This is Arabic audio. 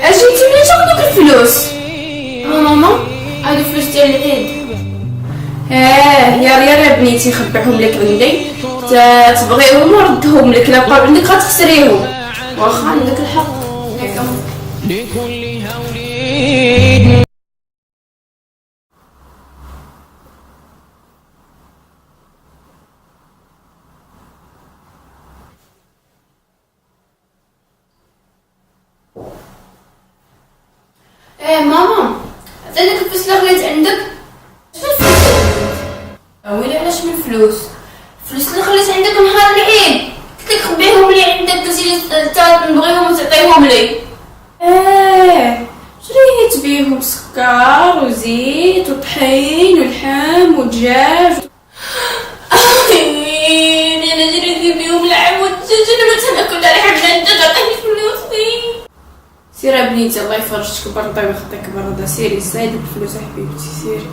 اجيتي منين تاخدي دوك الفلوس؟ ماما هادو فلوس ديال العيد. يا بنيتي خبعهم لك عندي، تبغيهم وردهم لك، لا بقاو عندك غتخسريهم. واخا عندك الحق هكا. لكل هول ماما عطيتك الفلوس اللي خليت عندك. شنو الفلوس؟ ويلي علاش من فلوس؟ الفلوس اللي خليت عندك نهار العيد، قلت لك خبيهم لي عندك، قلتي لي نبغيهم وتعطيهم لي. شريت بيهم سكر وزيت وطحين ولحم ودجاج. انا جريت بيهم لحم ودجاج، انا ما تناكل لحم الدجاج، عطيني فلوسي. سيري بنيتي الله يفرجك بردا ويخطيك بردا، سيري سايدك الفلوس حبيبتي سيري.